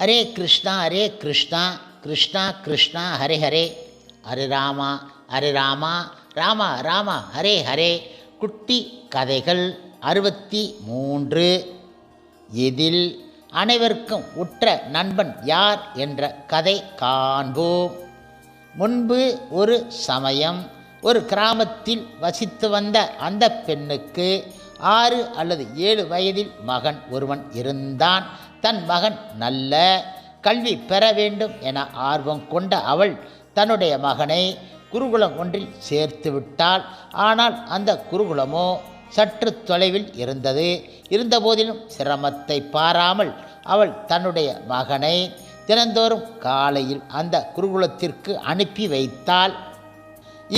ஹரே கிருஷ்ணா கிருஷ்ணா கிருஷ்ணா ஹரே ஹரே ஹரே ராமா ராம ராம ஹரே ஹரே. குட்டி கதைகள் 63. இதில் அனைவருக்கும் உற்ற நண்பன் யார் என்ற கதை காண்போம். முன்பு ஒரு சமயம் ஒரு கிராமத்தில் வசித்து வந்த அந்த பெண்ணுக்கு 6 அல்லது 7 வயதில் மகன் ஒருவன் இருந்தான். தன் மகன் நல்ல கல்வி பெற வேண்டும் என ஆர்வம் கொண்ட அவள் தன்னுடைய மகனை குருகுலம் ஒன்றில் சேர்த்து விட்டாள். ஆனால் அந்த குருகுலமோ சற்று தொலைவில் இருந்தது. இருந்தபோதிலும் சிரமத்தை பாராமல் அவள் தன்னுடைய மகனை தினந்தோறும் காலையில் அந்த குருகுலத்திற்கு அனுப்பி வைத்தாள்.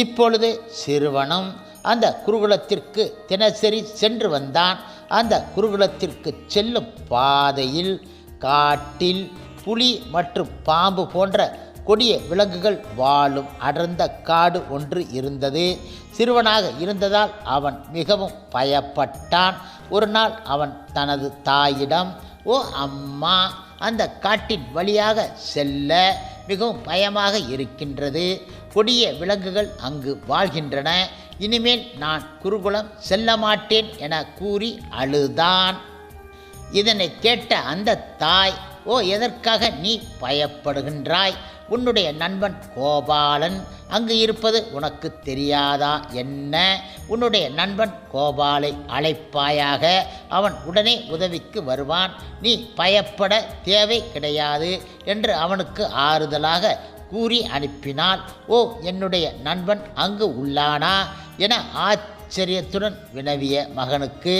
இப்பொழுது சிறுவனும் அந்த குருகுலத்திற்கு தினசரி சென்று வந்தான். அந்த குருகுலத்திற்கு செல்லும் பாதையில் காட்டில் புலி மற்றும் பாம்பு போன்ற கொடிய விலங்குகள் வாழும் அடர்ந்த காடு ஒன்று இருந்தது. சிறுவனாக இருந்ததால் அவன் மிகவும் பயப்பட்டான். ஒரு நாள் அவன் தனது தாயிடம், ஓ அம்மா, அந்த காட்டின் வழியாக செல்ல மிகவும் பயமாக இருக்கின்றது. கொடிய விலங்குகள் அங்கு வாழ்கின்றன. இனிமேல் நான் குருகுலம் செல்ல மாட்டேன் என கூறி அழுதான். இதனை கேட்ட அந்த தாய், ஓ, எதற்காக நீ பயப்படுகின்றாய்? உன்னுடைய நண்பன் கோபாலன் அங்கு இருப்பது உனக்கு தெரியாதா என்ன? உன்னுடைய நண்பன் கோபாலை அழைப்பாயாக, அவன் உடனே உதவிக்கு வருவான். நீ பயப்பட தேவை கிடையாது என்று அவனுக்கு ஆறுதலாக கூறி அனுப்பினாள். ஓ, என்னுடைய நண்பன் அங்கு உள்ளானா என ஆச்சரியத்துடன் வினவிய மகனுக்கு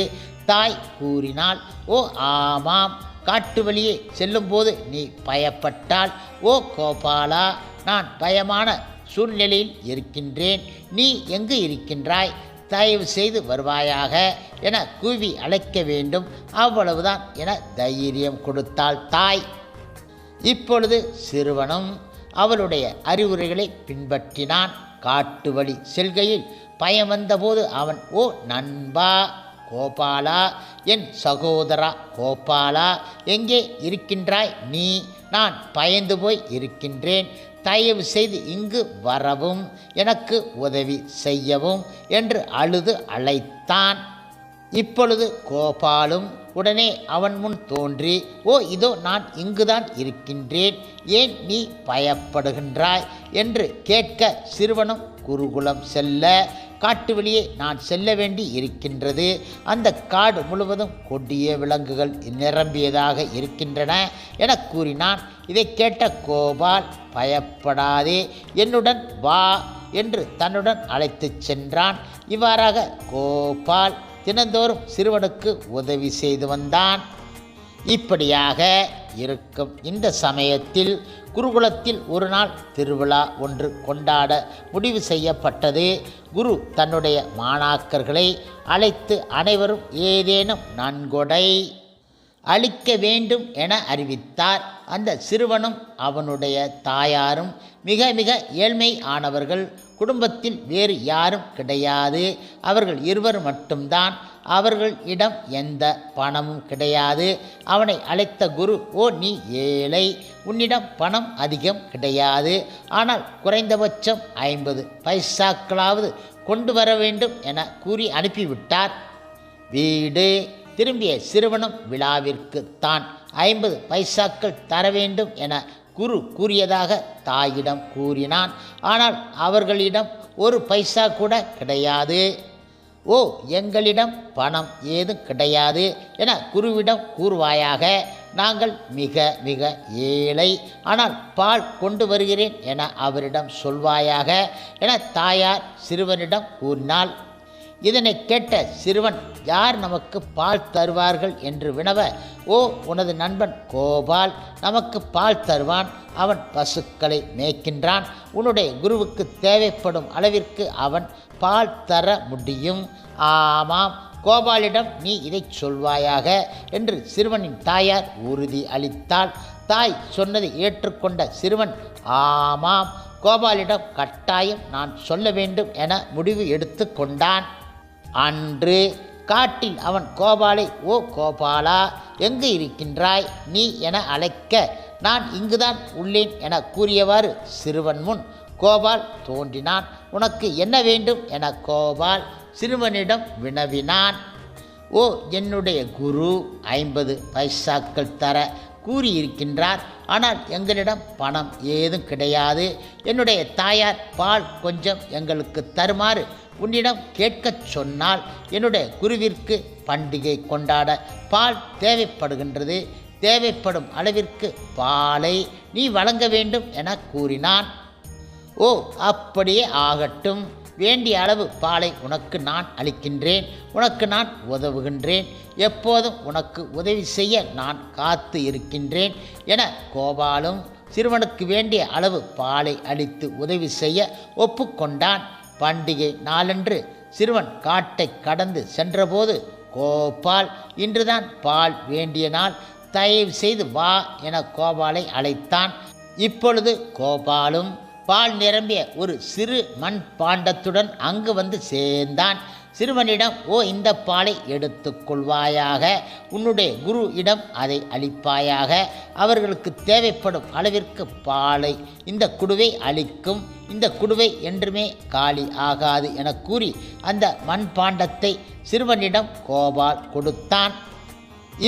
தாய் கூறினாள், ஓ ஆமாம், காட்டு வழியே செல்லும்போது நீ பயப்பட்டால். ஓ கோபாலா, நான் பயமான சூழ்நிலையில் இருக்கின்றேன். நீ எங்கு இருக்கின்றாய்? தயவு செய்து வருவாயாக என கூவி அழைக்க வேண்டும். அவ்வளவுதான் என தைரியம் கொடுத்தாள் தாய். இப்பொழுது சிறுவனும் அவளுடைய அறிவுரைகளை பின்பற்றினான். காட்டு வழி செல்கையில் பயம் வந்தபோது அவன், ஓ நண்பா கோபாலா, என் சகோதரா கோபாலா, எங்கே இருக்கின்றாய் நீ? நான் பயந்து போய் இருக்கின்றேன். தயவு செய்து இங்கு வரவும் எனக்கு உதவி செய்யவும் என்று அழுது அழைத்தான். இப்பொழுது கோபாலும் உடனே அவன் முன் தோன்றி, ஓ இதோ நான் இங்குதான் இருக்கின்றேன், ஏன் நீ பயப்படுகின்றாய் என்று கேட்க சிறுவனும் குருகுலம் செல்ல காட்டு வழியே நான் செல்ல வேண்டி இருக்கின்றது. அந்த காடு முழுவதும் கொடிய விலங்குகள் நிரம்பியதாக இருக்கின்றன என கூறினான். இதை கேட்ட கோபால், பயப்படாதே, என்னுடன் வா என்று தன்னுடன் அழைத்துச் சென்றான். இவ்வாறாக கோபால் தினந்தோறும் சிறுவனுக்கு உதவி செய்து வந்தான். இப்படியாக இருக்கும் இந்த சமயத்தில் குருகுலத்தில் ஒரு நாள் திருவிழா ஒன்று கொண்டாட முடிவு செய்யப்பட்டது. குரு தன்னுடைய மாணாக்கர்களை அழைத்து அனைவரும் ஏதேனும் நன்கொடை அளிக்க வேண்டும் என அறிவித்தார். அந்த சிறுவனும் அவனுடைய தாயாரும் மிக மிக ஏழ்மை ஆனவர்கள். குடும்பத்தில் வேறு யாரும் கிடையாது. அவர்கள் இருவர் மட்டும்தான். அவர்களிடம் எந்த பணமும் கிடையாது. அவனை அழைத்த குரு, ஓ நீ ஏழை, உன்னிடம் பணம் அதிகம் கிடையாது, ஆனால் குறைந்தபட்சம் 50 பைசாக்களாவது கொண்டு வர வேண்டும் என கூறி அனுப்பிவிட்டார். வீடு திரும்பிய சிறுவனும் விழாவிற்கு தான் 50 பைசாக்கள் தர வேண்டும் என குரு கூறியதாக தாயிடம் கூறினான். ஆனால் அவர்களிடம் 1 பைசா கூட கிடையாது. ஓ, எங்களிடம் பணம் ஏதும் கிடையாது என குருவிடம் கூறுவாயாக. நாங்கள் மிக மிக ஏழை, ஆனால் பால் கொண்டு வருகிறேன் என அவரிடம் சொல்வாயாக என தாயார் சிறுவனிடம் கூறினாள். இதனை கேட்ட சிறுவன், யார் நமக்கு பால் தருவார்கள் என்று வினவ, ஓ உனது நண்பன் கோபால் நமக்கு பால் தருவான். அவன் பசுக்களை மேய்க்கின்றான். உன்னுடைய குருவுக்கு தேவைப்படும் அளவிற்கு அவன் பால் தர முடியும். ஆமாம், கோபாலிடம் நீ இதை சொல்வாயாக என்று சிறுவனின் தாயார் உறுதி அளித்தாள். தாய் சொன்னதை ஏற்றுக்கொண்ட சிறுவன், ஆமாம், கோபாலிடம் கட்டாயம் நான் சொல்ல வேண்டும் என முடிவு எடுத்து கொண்டான். அன்று காட்டில் அவன் கோபாலை, ஓ கோபாலா, எங்கு இருக்கின்றாய் நீ என அழைக்க நான் இங்குதான் உள்ளேன் என கூறியவாறு சிறுவன் முன் கோபால் தோன்றினான். உனக்கு என்ன வேண்டும் என கோபால் சிறுவனிடம் வினவினான். ஓ, என்னுடைய குரு 50 பைசாக்கள் தர கூறியிருக்கின்றார். ஆனால் எங்களிடம் பணம் ஏதும் கிடையாது. என்னுடைய தாயார் பால் கொஞ்சம் எங்களுக்கு தருமாறு உன்னிடம் கேட்கச் சொன்னால் என்னுடைய குருவிற்கு பண்டிகை கொண்டாட பால் தேவைப்படுகின்றது. தேவைப்படும் அளவிற்கு பாலை நீ வழங்க வேண்டும் என கூறினான். ஓ, அப்படியே ஆகட்டும். வேண்டிய அளவு பாலை உனக்கு நான் அளிக்கின்றேன். உனக்கு நான் உதவுகின்றேன். எப்போதும் உனக்கு உதவி செய்ய நான் காத்து இருக்கின்றேன் என கோபாலும் சிறுவனுக்கு வேண்டிய அளவு பாலை அளித்து உதவி செய்ய ஒப்புக்கொண்டான். பண்டிகை நாளன்று சிறுவன் காட்டை கடந்து சென்றபோது கோபால், இன்றுதான் பால் வேண்டிய நாள், தயவு செய்து வா என கோபாலை அழைத்தான். இப்பொழுது கோபாலும் பால் நிரம்பிய ஒரு சிறு மண் பாண்டத்துடன் அங்கு வந்து சேர்ந்தான். சிறுவனிடம், ஓ, இந்த பாலை எடுத்துக்கொள்வாயாக. உன்னுடைய குரு இடம் அதை அளிப்பாயாக. அவர்களுக்கு தேவைப்படும் அளவிற்கு பாலை இந்த குடுவை அளிக்கும். இந்த குடுவை என்றுமே காலி ஆகாது என கூறி அந்த மண்பாண்டத்தை சிறுவனிடம் கோபால் கொடுத்தான்.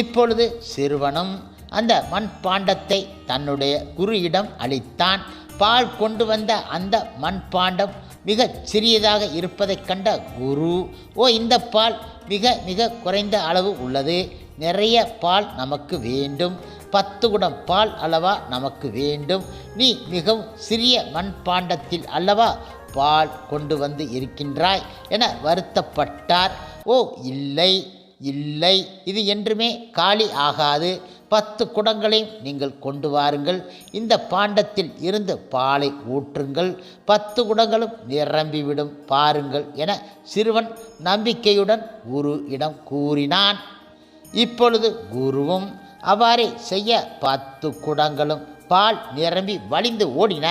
இப்பொழுது சிறுவனும் அந்த மண்பாண்டத்தை தன்னுடைய குருவிடம் அளித்தான். பால் கொண்டு வந்த அந்த மண்பாண்டம் மிகச் சிறியதாக இருப்பதைக் கண்ட குரு, ஓ, இந்த பால் மிக மிக குறைந்த அளவு உள்ளது. நிறைய பால் நமக்கு வேண்டும். 10 குடம் பால் அல்லவா நமக்கு வேண்டும். நீ மிகவும் சிறிய மண்பாண்டத்தில் அல்லவா பால் கொண்டு வந்து இருக்கின்றாய் என வருத்தப்பட்டார். ஓ, இல்லை இல்லை, இது என்றுமே காலி ஆகாது. 10 குடங்களையும் நீங்கள் கொண்டு வாருங்கள். இந்த பாண்டத்தில் இருந்து பாலை ஊற்றுங்கள். 10 குடங்களும் நிரம்பிவிடும் பாருங்கள் என சிறுவன் நம்பிக்கையுடன் குரு இடம் கூறினான். இப்பொழுது குருவும் அவ்வாறே செய்ய 10 குடங்களும் பால் நிரம்பி வழிந்து ஓடின.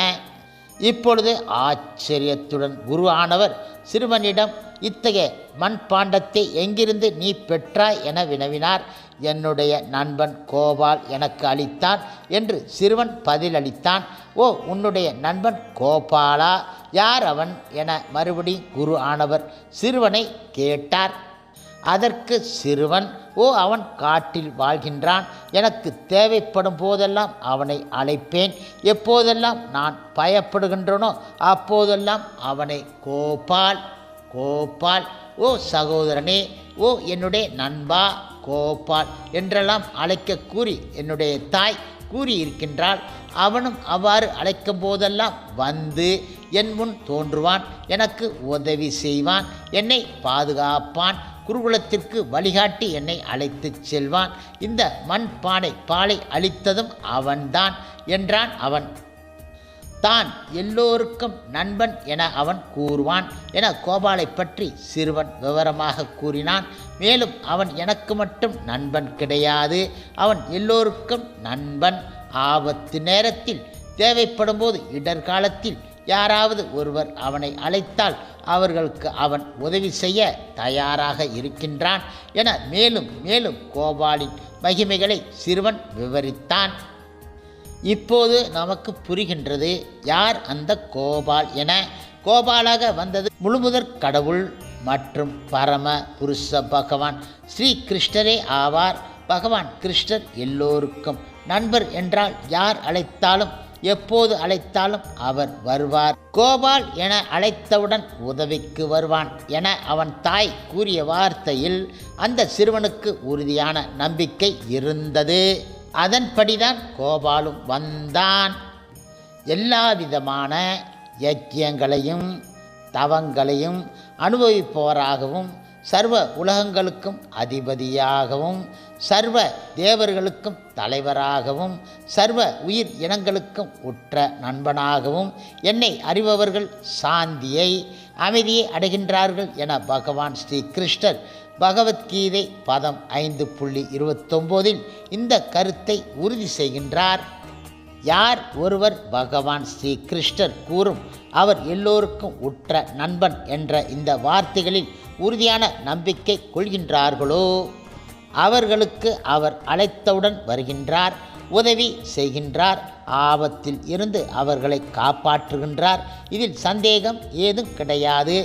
இப்பொழுது ஆச்சரியத்துடன் குரு ஆனவர் சிறுவனிடம், இத்தகைய மண்பாண்டத்தை எங்கிருந்து நீ பெற்றாய் என வினவினார். என்னுடைய நண்பன் கோபால் எனக்கு அளித்தான் என்று சிறுவன் பதிலளித்தான். ஓ, உன்னுடைய நண்பன் கோபாலா? யார் அவன் என மறுபடியும் குரு ஆனவர் சிறுவனை கேட்டார். அதற்கு சிறுவன், ஓ, அவன் காட்டில் வாழ்கின்றான். எனக்கு தேவைப்படும் போதெல்லாம் அவனை அழைப்பேன். எப்போதெல்லாம் நான் பயப்படுகின்றனோ அப்போதெல்லாம் அவனை கோபால் கோபால், ஓ சகோதரனே, ஓ என்னுடைய நண்பா கோபால் என்றெல்லாம் அழைக்க கூறி என்னுடைய தாய் கூறியிருக்கின்றாள். அவனும் அவ்வாறு அழைக்கும் போதெல்லாம் வந்து என் முன் தோன்றுவான். எனக்கு உதவி செய்வான். என்னை பாதுகாப்பான். குருகுலத்திற்கு வழிகாட்டி என்னை அழைத்து செல்வான். இந்த மண் பாலை அளித்ததும் அவன்தான் என்றான் அவன். தான் எல்லோருக்கும் நண்பன் என அவன் கூறுவான் என கோபாலை பற்றி சிறுவன் விவரமாக கூறினான். மேலும் அவன் எனக்கு மட்டும் நண்பன் கிடையாது, அவன் எல்லோருக்கும் நண்பன். ஆபத்து நேரத்தில், தேவைப்படும் போது, இடர்காலத்தில் யாராவது ஒருவர் அவனை அழைத்தால் அவர்களுக்கு அவன் உதவி செய்ய தயாராக இருக்கின்றான் என மேலும் மேலும் கோபாலின் மகிமைகளை சிறுவன் விவரித்தான். இப்போது நமக்கு புரிகின்றது யார் அந்த கோபால் என. கோபாலாக வந்தது முழுமுதற் கடவுள் மற்றும் பரம புருஷ பகவான் ஸ்ரீ கிருஷ்ணரே ஆவார். பகவான் கிருஷ்ணர் எல்லோருக்கும் நண்பர் என்றால் யார் அழைத்தாலும் எப்போது அழைத்தாலும் அவர் வருவார். கோபால் என அழைத்தவுடன் உதவிக்கு வருவான் என அவன் தாய் கூறிய வார்த்தையில் அந்த சிறுவனுக்கு உறுதியான நம்பிக்கை இருந்தது. அதன்படிதான் கோபாலும் வந்தான். எல்லா விதமான யஜ்யங்களையும் தவங்களையும் அனுபவிப்பவராகவும் சர்வ உலகங்களுக்கும் அதிபதியாகவும் சர்வ தேவர்களுக்கும் தலைவராகவும் சர்வ உயிர் இனங்களுக்கும் உற்ற நண்பனாகவும் என்னை அறிபவர்கள் சாந்தியை அமைதியை அடைகின்றார்கள் என பகவான் ஸ்ரீ கிருஷ்ணர் பகவத்கீதை பதம் 5.29 இந்த கருத்தை உறுதி செய்கின்றார். யார் ஒருவர் பகவான் ஸ்ரீ கிருஷ்ணர் கூறும் அவர் எல்லோருக்கும் உற்ற நண்பன் என்ற இந்த வார்த்தைகளில் உறுதியான நம்பிக்கை கொள்கின்றார்களோ அவர்களுக்கு அவர் அழைத்தவுடன் வருகின்றார். உதவி செய்கின்றார். ஆபத்தில் இருந்து அவர்களை காப்பாற்றுகின்றார். இதில் சந்தேகம் ஏதும் கிடையாது.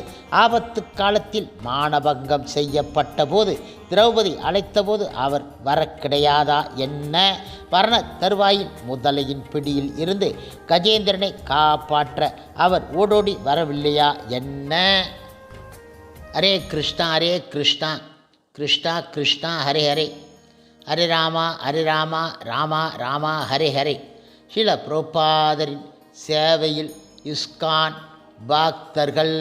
ஆபத்து காலத்தில் மானபங்கம் செய்யப்பட்ட போது திரௌபதி அழைத்தபோது அவர் வர கிடையாதா என்ன? மரண தருவாயில் முதலையின் பிடியில் இருந்து கஜேந்திரனை காப்பாற்ற அவர் ஓடோடி வரவில்லையா என்ன? ஹரே கிருஷ்ணா ஹரே கிருஷ்ணா கிருஷ்ணா கிருஷ்ணா ஹரே ஹரே ஹரே ராமா ராமா ராமா ஹரே ஹரே. ஸ்ரீல பிரபுபாதரின் சேவையில் இஸ்கான் பக்தர்கள்.